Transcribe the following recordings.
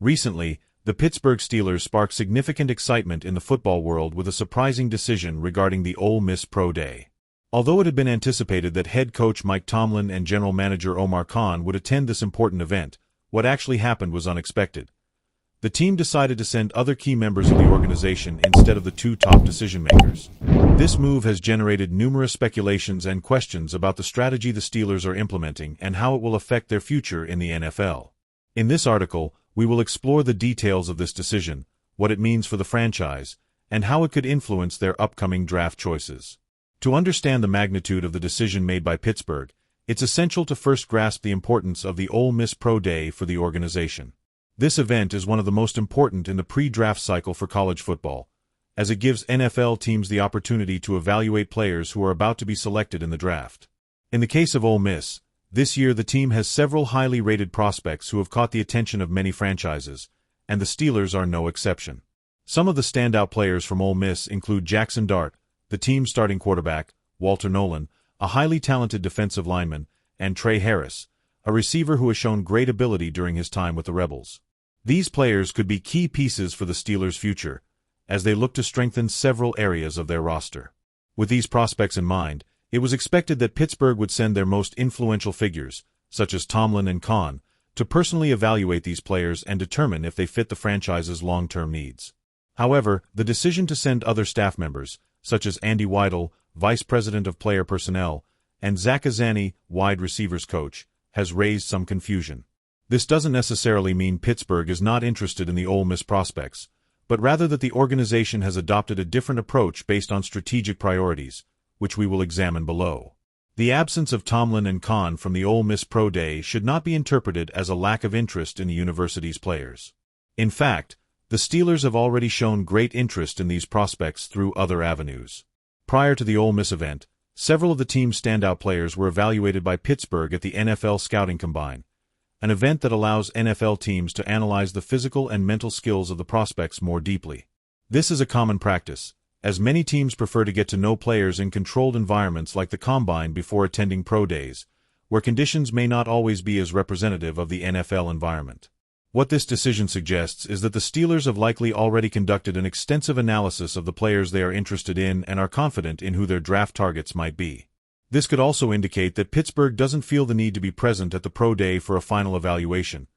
Recently, the Pittsburgh Steelers sparked significant excitement in the football world with a surprising decision regarding the Ole Miss Pro Day. Although it had been anticipated that head coach Mike Tomlin and general manager Omar Khan would attend this important event, what actually happened was unexpected. The team decided to send other key members of the organization instead of the two top decision-makers. This move has generated numerous speculations and questions about the strategy the Steelers are implementing and how it will affect their future in the NFL. In this article, we will explore the details of this decision, what it means for the franchise, and how it could influence their upcoming draft choices. To understand the magnitude of the decision made by Pittsburgh, it's essential to first grasp the importance of the Ole Miss Pro Day for the organization. This event is one of the most important in the pre-draft cycle for college football, as it gives NFL teams the opportunity to evaluate players who are about to be selected in the draft. In the case of Ole Miss, this year the team has several highly rated prospects who have caught the attention of many franchises, and the Steelers are no exception. Some of the standout players from Ole Miss include Jackson Dart, the team's starting quarterback, Walter Nolan, a highly talented defensive lineman, and Trey Harris, a receiver who has shown great ability during his time with the Rebels. These players could be key pieces for the Steelers' future, as they look to strengthen several areas of their roster. With these prospects in mind, it was expected that Pittsburgh would send their most influential figures, such as Tomlin and Khan, to personally evaluate these players and determine if they fit the franchise's long-term needs. However, the decision to send other staff members, such as Andy Weidel, Vice President of Player Personnel, and Zach Azzanni, wide receivers coach, has raised some confusion. This doesn't necessarily mean Pittsburgh is not interested in the Ole Miss prospects, but rather that the organization has adopted a different approach based on strategic priorities, which we will examine below. The absence of Tomlin and Khan from the Ole Miss Pro Day should not be interpreted as a lack of interest in the university's players. In fact, the Steelers have already shown great interest in these prospects through other avenues. Prior to the Ole Miss event, several of the team's standout players were evaluated by Pittsburgh at the NFL Scouting Combine, an event that allows NFL teams to analyze the physical and mental skills of the prospects more deeply. This is a common practice, as many teams prefer to get to know players in controlled environments like the Combine before attending pro days, where conditions may not always be as representative of the NFL environment. What this decision suggests is that the Steelers have likely already conducted an extensive analysis of the players they are interested in and are confident in who their draft targets might be. This could also indicate that Pittsburgh doesn't feel the need to be present at the pro day for a final evaluation,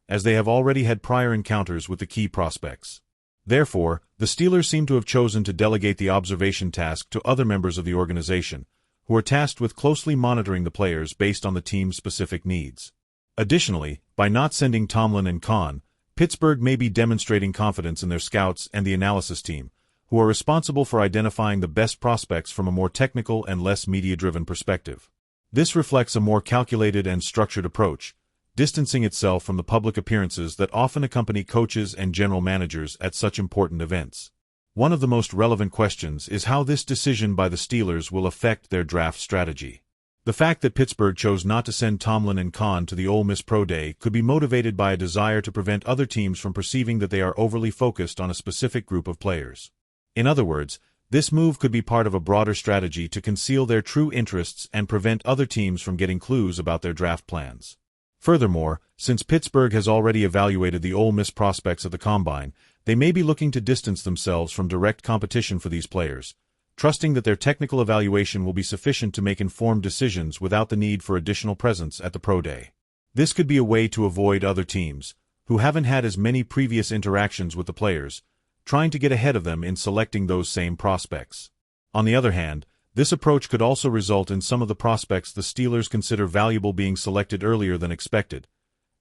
as they have already had prior encounters with the key prospects. Therefore, the Steelers seem to have chosen to delegate the observation task to other members of the organization, who are tasked with closely monitoring the players based on the team's specific needs. Additionally, by not sending Tomlin and Khan, Pittsburgh may be demonstrating confidence in their scouts and the analysis team, who are responsible for identifying the best prospects from a more technical and less media-driven perspective. This reflects a more calculated and structured approach, distancing itself from the public appearances that often accompany coaches and general managers at such important events. One of the most relevant questions is how this decision by the Steelers will affect their draft strategy. The fact that Pittsburgh chose not to send Tomlin and Khan to the Ole Miss Pro Day could be motivated by a desire to prevent other teams from perceiving that they are overly focused on a specific group of players. In other words, this move could be part of a broader strategy to conceal their true interests and prevent other teams from getting clues about their draft plans. Furthermore, since Pittsburgh has already evaluated the Ole Miss prospects at the Combine, they may be looking to distance themselves from direct competition for these players, trusting that their technical evaluation will be sufficient to make informed decisions without the need for additional presence at the Pro Day. This could be a way to avoid other teams, who haven't had as many previous interactions with the players, trying to get ahead of them in selecting those same prospects. On the other hand, this approach could also result in some of the prospects the Steelers consider valuable being selected earlier than expected,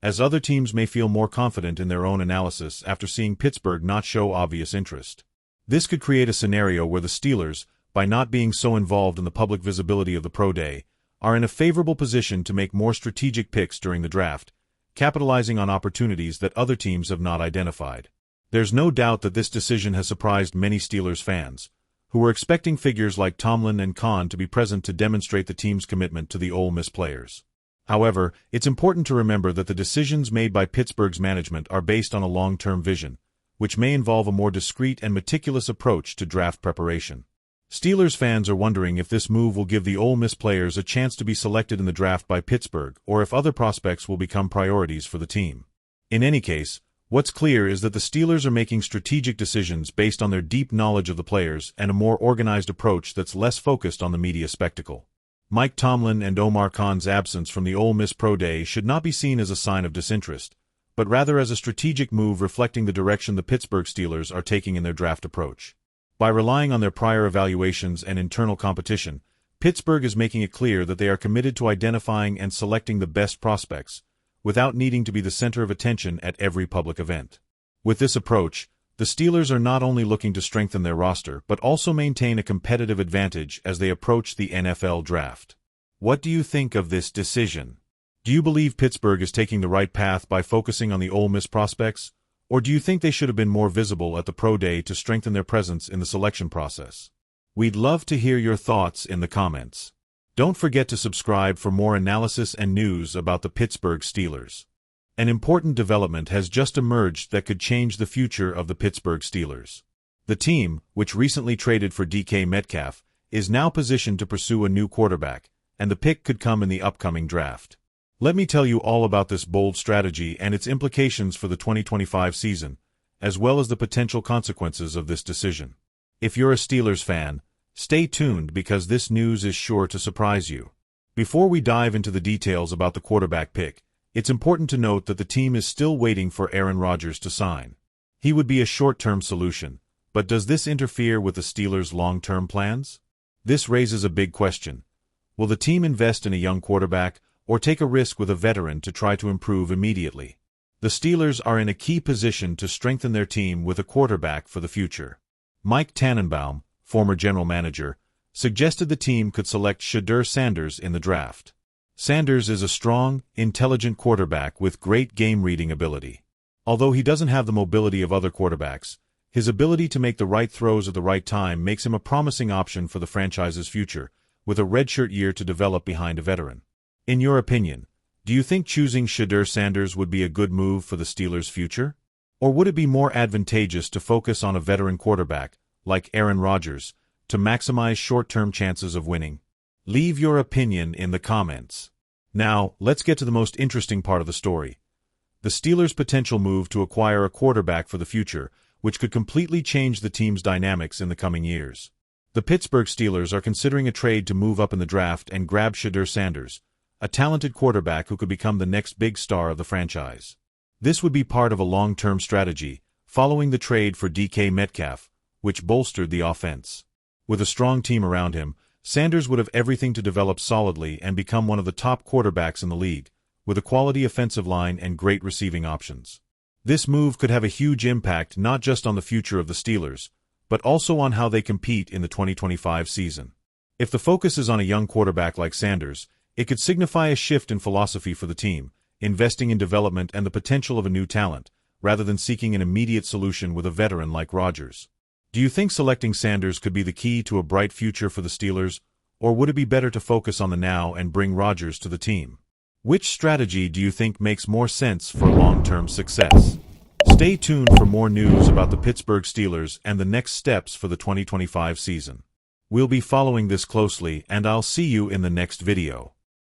as other teams may feel more confident in their own analysis after seeing Pittsburgh not show obvious interest. This could create a scenario where the Steelers, by not being so involved in the public visibility of the Pro Day, are in a favorable position to make more strategic picks during the draft, capitalizing on opportunities that other teams have not identified. There's no doubt that this decision has surprised many Steelers fans, who were expecting figures like Tomlin and Khan to be present to demonstrate the team's commitment to the Ole Miss players. However, it's important to remember that the decisions made by Pittsburgh's management are based on a long-term vision, which may involve a more discreet and meticulous approach to draft preparation. Steelers fans are wondering if this move will give the Ole Miss players a chance to be selected in the draft by Pittsburgh or if other prospects will become priorities for the team. In any case, What's clear is that the Steelers are making strategic decisions based on their deep knowledge of the players and a more organized approach that's less focused on the media spectacle. Mike Tomlin and Omar Khan's absence from the Ole Miss Pro Day should not be seen as a sign of disinterest, but rather as a strategic move reflecting the direction the Pittsburgh Steelers are taking in their draft approach. By relying on their prior evaluations and internal competition, Pittsburgh is making it clear that they are committed to identifying and selecting the best prospects, without needing to be the center of attention at every public event. With this approach, the Steelers are not only looking to strengthen their roster but also maintain a competitive advantage as they approach the NFL draft. What do you think of this decision? Do you believe Pittsburgh is taking the right path by focusing on the Ole Miss prospects, or do you think they should have been more visible at the Pro Day to strengthen their presence in the selection process? We'd love to hear your thoughts in the comments. Don't forget to subscribe for more analysis and news about the Pittsburgh Steelers. An important development has just emerged that could change the future of the Pittsburgh Steelers. The team, which recently traded for DK Metcalf, is now positioned to pursue a new quarterback, and the pick could come in the upcoming draft. Let me tell you all about this bold strategy and its implications for the 2025 season, as well as the potential consequences of this decision. If you're a Steelers fan, stay tuned because this news is sure to surprise you. Before we dive into the details about the quarterback pick, it's important to note that the team is still waiting for Aaron Rodgers to sign. He would be a short-term solution, but does this interfere with the Steelers' long-term plans? This raises a big question. Will the team invest in a young quarterback or take a risk with a veteran to try to improve immediately? The Steelers are in a key position to strengthen their team with a quarterback for the future. Mike Tannenbaum, former general manager, suggested the team could select Shedeur Sanders in the draft. Sanders is a strong, intelligent quarterback with great game-reading ability. Although he doesn't have the mobility of other quarterbacks, his ability to make the right throws at the right time makes him a promising option for the franchise's future, with a redshirt year to develop behind a veteran. In your opinion, do you think choosing Shedeur Sanders would be a good move for the Steelers' future? Or would it be more advantageous to focus on a veteran quarterback, like Aaron Rodgers, to maximize short-term chances of winning? Leave your opinion in the comments. Now, let's get to the most interesting part of the story. The Steelers' potential move to acquire a quarterback for the future, which could completely change the team's dynamics in the coming years. The Pittsburgh Steelers are considering a trade to move up in the draft and grab Shedeur Sanders, a talented quarterback who could become the next big star of the franchise. This would be part of a long-term strategy, following the trade for DK Metcalf, which bolstered the offense. With a strong team around him, Sanders would have everything to develop solidly and become one of the top quarterbacks in the league, with a quality offensive line and great receiving options. This move could have a huge impact not just on the future of the Steelers, but also on how they compete in the 2025 season. If the focus is on a young quarterback like Sanders, it could signify a shift in philosophy for the team, investing in development and the potential of a new talent, rather than seeking an immediate solution with a veteran like Rodgers. Do you think selecting Sanders could be the key to a bright future for the Steelers, or would it be better to focus on the now and bring Rodgers to the team? Which strategy do you think makes more sense for long-term success? Stay tuned for more news about the Pittsburgh Steelers and the next steps for the 2025 season. We'll be following this closely, and I'll see you in the next video.